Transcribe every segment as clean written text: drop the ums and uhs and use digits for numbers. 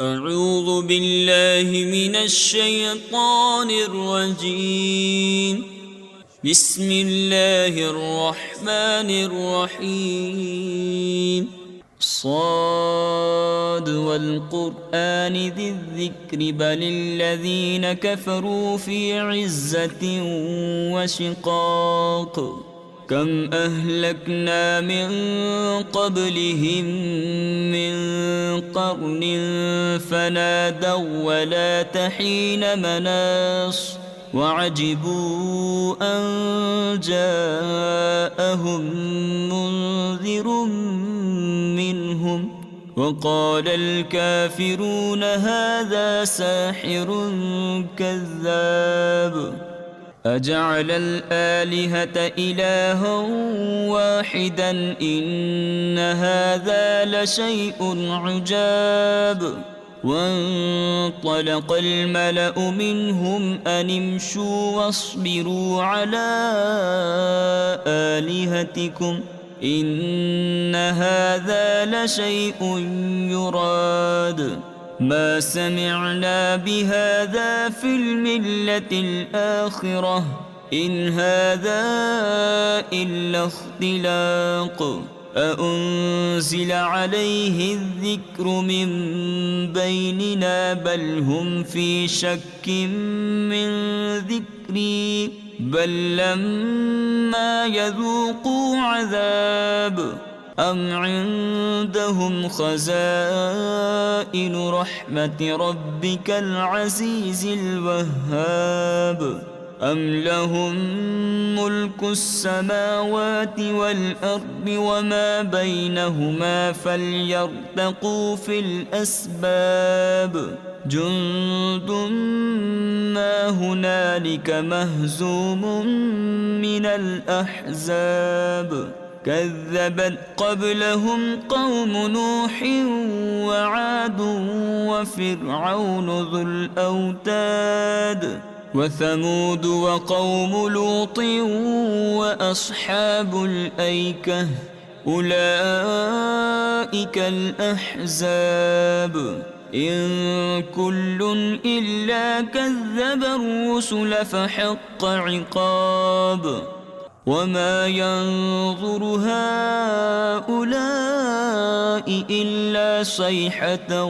أعوذ بالله من الشيطان الرجيم. بسم الله الرحمن الرحيم. صاد والقرآن ذي الذكر بل الذين كفروا في عزة وشقاق. كم أهلكنا من قبلهم من قرن فنادوا ولا تحين مناص وعجبوا أن جاءهم منذر منهم وقال الكافرون هذا ساحر كذاب. أجعل الآلهة إلها واحدا إن هذا لشيء عجاب. وانطلق الملأ منهم أن امشوا واصبروا على آلهتكم إن هذا لشيء يراد. ما سمعنا بهذا في الملة الآخرة إن هذا إلا اختلاق. أأنزل عليه الذكر من بيننا بل هم في شك من ذكري بل لما يذوقوا عذاب أم عندهم خزائن رحمة ربك العزيز الوهاب أم لهم ملك السماوات والأرض وما بينهما فليرتقوا في الأسباب. جند ما هنالك مهزوم من الأحزاب. كذبت قبلهم قوم نوح وعاد وفرعون ذو الأوتاد وثمود وقوم لوط وأصحاب الأيكة أولئك الأحزاب. إن كل إلا كذب الرسل فحق عقاب. وما ينظر هؤلاء إلا صيحة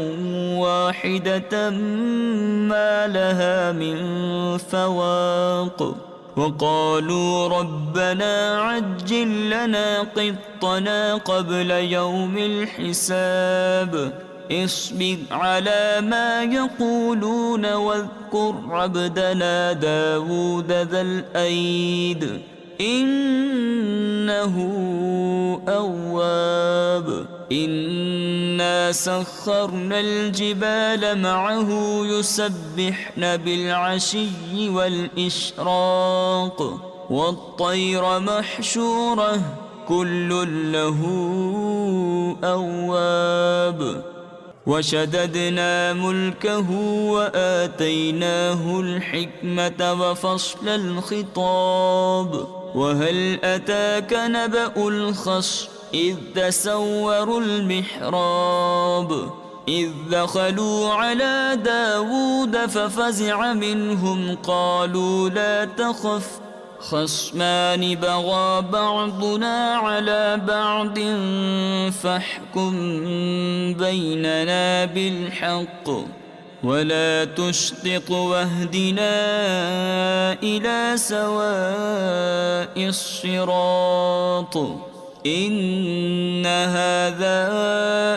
واحدة ما لها من فواق. وقالوا ربنا عجل لنا قطنا قبل يوم الحساب. اصبر على ما يقولون واذكر عبدنا داود ذا الأيد إنه أواب. إنا سخرنا الجبال معه يسبحن بالعشي والإشراق والطير محشورة كل له أواب. وشددنا ملكه وآتيناه الحكمة وفصل الخطاب. وهل أتاك نبأ الخصم إذ تسوروا المحراب إذ دخلوا على داود ففزع منهم قالوا لا تخف خصمان بغى بعضنا على بعض فاحكم بيننا بالحق ولا تشطط واهدنا إلى سواء الصراط. إن هذا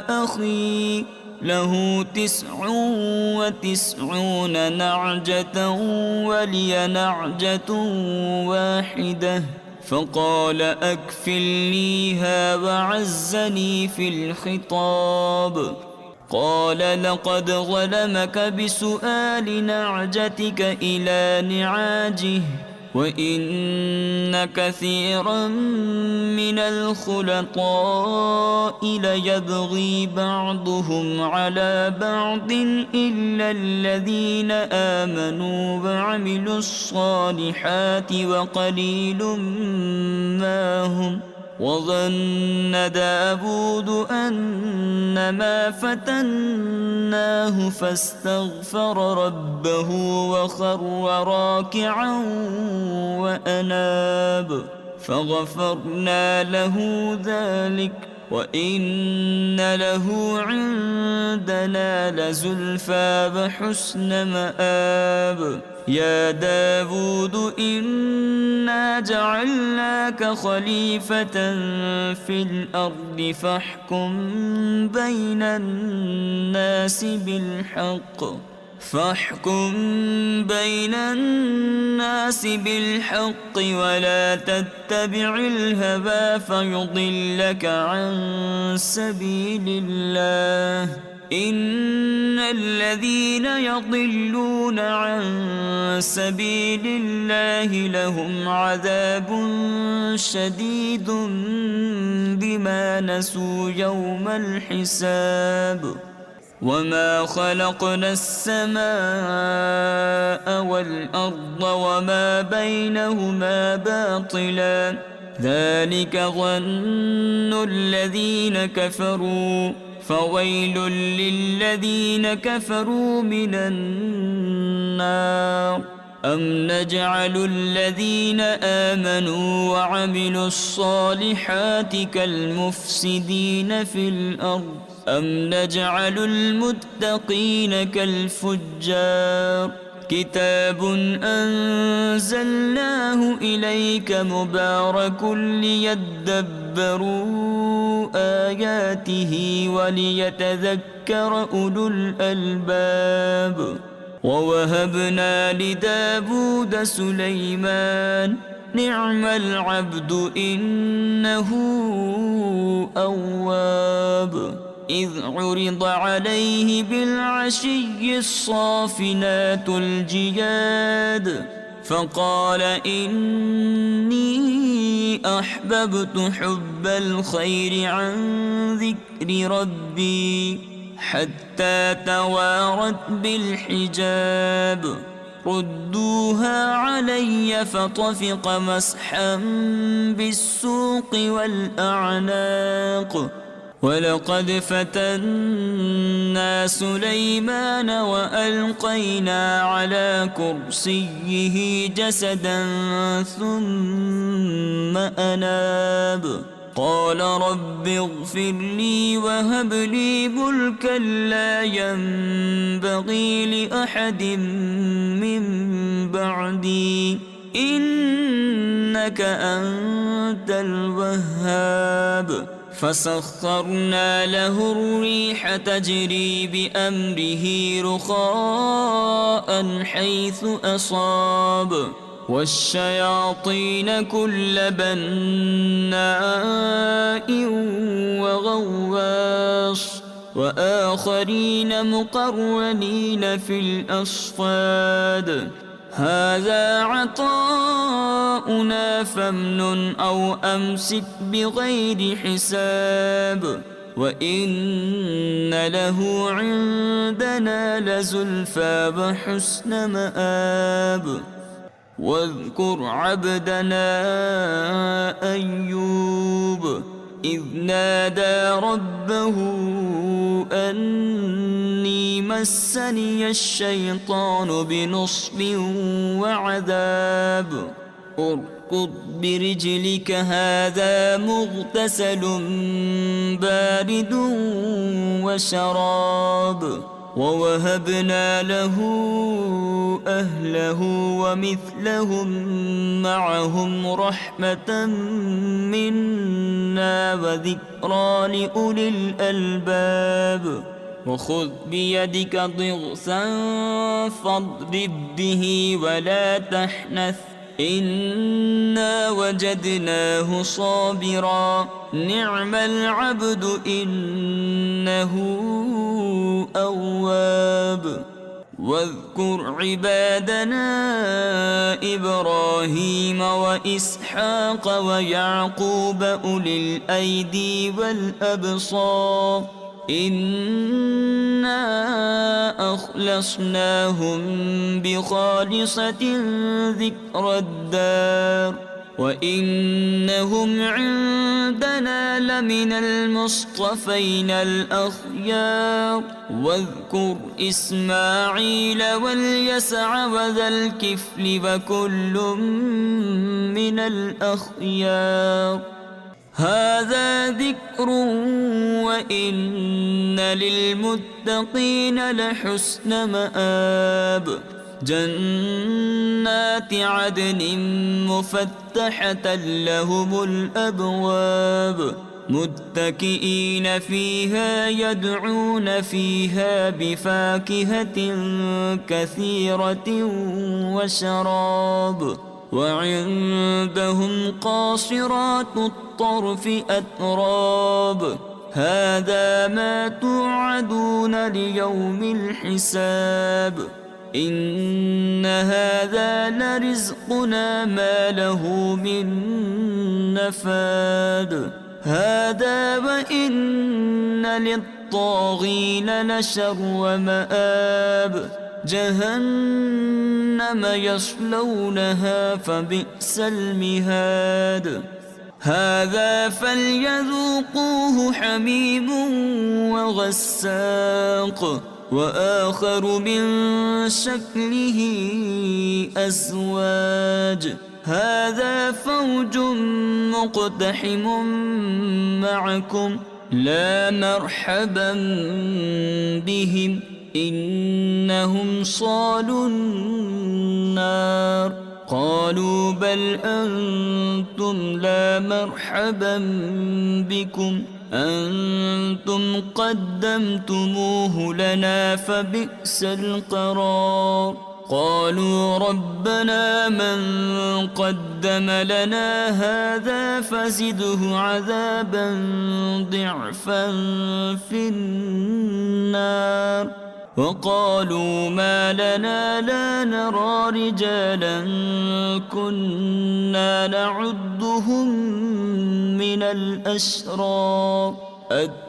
أخي له 99 نعجة ولي نعجة واحدة فقال أكفلنيها وعزني في الخطاب. قال لقد ظلمك بسؤال نعجتك إلى نعاجه وإن كثيرا من الخلطاء ليبغي بعضهم على بعض إلا الذين آمنوا وعملوا الصالحات وقليل ما هم وظن داود أنما فتناه فاستغفر ربه وخر راكعا وأناب فغفرنا له ذلك وإن له عندنا لزلفى وحسن مآب يا داود إنا جعلناك خليفة في الأرض فاحكم بين الناس بالحق ولا تتبع الهوى فيضلك عن سبيل الله إن الذين يضلون عن سبيل الله لهم عذاب شديد بما نسوا يوم الحساب وما خلقنا السماء والأرض وما بينهما باطلا ذلك ظن الذين كفروا فويل للذين كفروا من النار أم نجعل الذين آمنوا وعملوا الصالحات كالمفسدين في الأرض أم نجعل المتقين كالفجار كتاب أنزلناه إليك مبارك ليدبروا آياته وليتذكر أولو الألباب ووهبنا لداود سليمان نعم العبد إنه أواب إذ عرض عليه بالعشي الصافنات الجياد فقال إني أحببت حب الخير عن ذكر ربي حتى توارت بالحجاب ردوها علي فطفق مسحا بالسوق والأعناق ولقد فتنا سليمان وألقينا على كرسيه جسدا ثم أناب قال رب اغفر لي وهب لي ملكا لا ينبغي لأحد من بعدي إنك أنت الوهاب فسخرنا له الريح تجري بأمره رخاء حيث أصاب والشياطين كل بناء وغواص وآخرين مقرنين في الأصفاد هذا عطاؤنا فامنن أو أمسك بغير حساب وإن له عندنا لزلفى وحسن مآب واذكر عبدنا أيوب إذ نادى ربه أني مسني الشيطان بنصب وعذاب اركض برجلك هذا مغتسل بارد وشراب ووهبنا له أهله ومثلهم معهم رحمة منا وذكرى لأولي الألباب وخذ بيدك ضغثا فاضرب به ولا تحنث إنا وجدناه صابرا نعم العبد إنه أواب واذكر عبادنا إبراهيم وإسحاق ويعقوب أولي الأيدي والأبصار إنا أخلصناهم بخالصة ذكر الدار وإنهم عندنا لمن المصطفين الأخيار واذكر إسماعيل واليسع وذا الكفل وكل من الأخيار هذا ذكر وإن للمتقين لحسن مآب جنات عدن مفتحة لهم الأبواب متكئين فيها يدعون فيها بفاكهة كثيرة وشراب وعندهم قاصرات الطرف أتراب هذا ما توعدون ليوم الحساب إن هذا لرزقنا ما له من نفاد هذا وإن للطاغين لشر مآب جهنم يصلونها فبئس المهاد هذا فليذوقوه حميم وغساق وآخر من شكله أزواج هذا فوج مقتحم معكم لا مرحبا بهم إنهم صالوا النار قالوا بل أنتم لا مرحبا بكم أنتم قدمتموه لنا فبئس القرار قالوا ربنا من قدم لنا هذا فزده عذابا ضعفا في النار وقالوا ما لنا لا نرى رجالا كنا نعدهم من الأشرار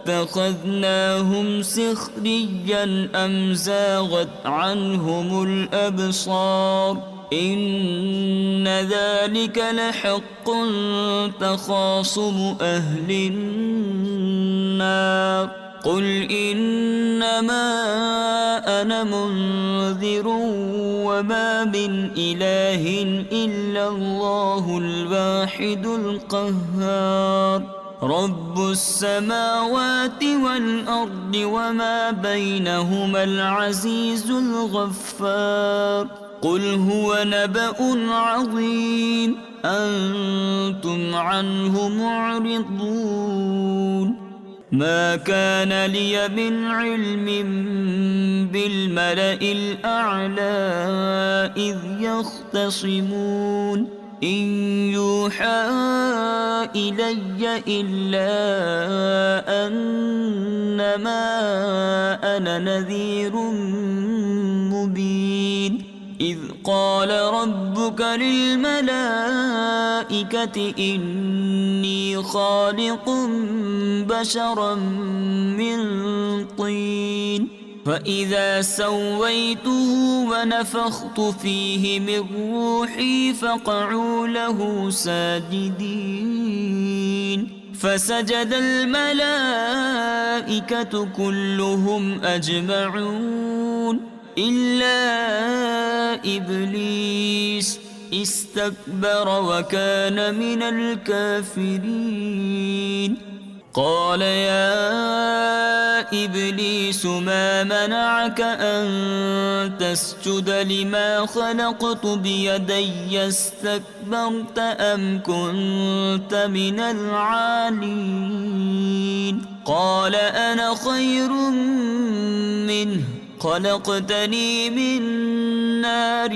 اتخذناهم سخريا أم زاغت عنهم الأبصار إن ذلك لحق تخاصم أهل النار قل إنما أنا منذر وما من إله إلا الله الواحد القهار رب السماوات والأرض وما بينهما العزيز الغفار قل هو نبأ عظيم أنتم عنه معرضون ما كان لي من علم بالملأ الأعلى إذ يختصمون إن يوحى إلي إلا أنما أنا نذير مبين إذ قال ربك للملائكة إني خالق بشرا من طين فإذا سويته ونفخت فيه من روحي فقعوا له ساجدين فسجد الملائكة كلهم أجمعون إلا إبليس استكبر وكان من الكافرين قال يا إبليس ما منعك أن تسجد لما خلقت بيدي استكبرت أم كنت من العالين قال أنا خير منه خلقتني من نار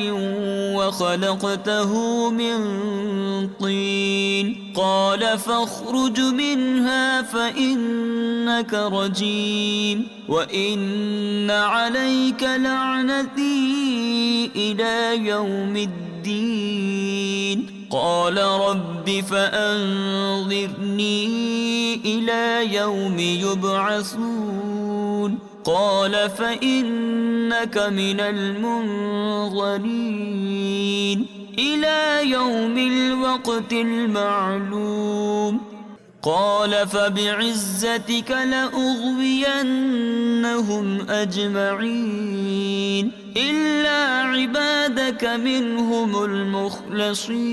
وخلقته من طين قال فاخرج منها فإنك رجيم وإن عليك لعنتي إلى يوم الدين قال رب فأنظرني إلى يوم يبعثون قال فإنك من المنظرين إلى يوم الوقت المعلوم قال فبعزتك لأغوينهم أجمعين إلا عبادك منهم المخلصين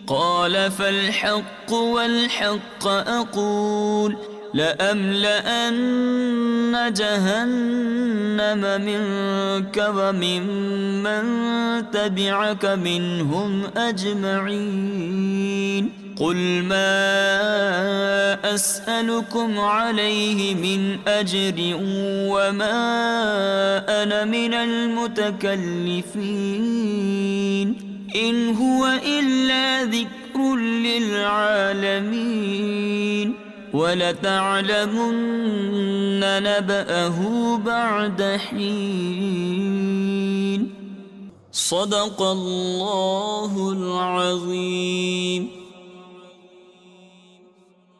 قال فالحق والحق أقول لأملأن جهنم منك وممن تبعك منهم أجمعين قل ما أسألكم عليه من أجر وما أنا من المتكلفين إن هو إلا ذكر للعالمين ولتعلمن نبأه بعد حين صدق الله العظيم.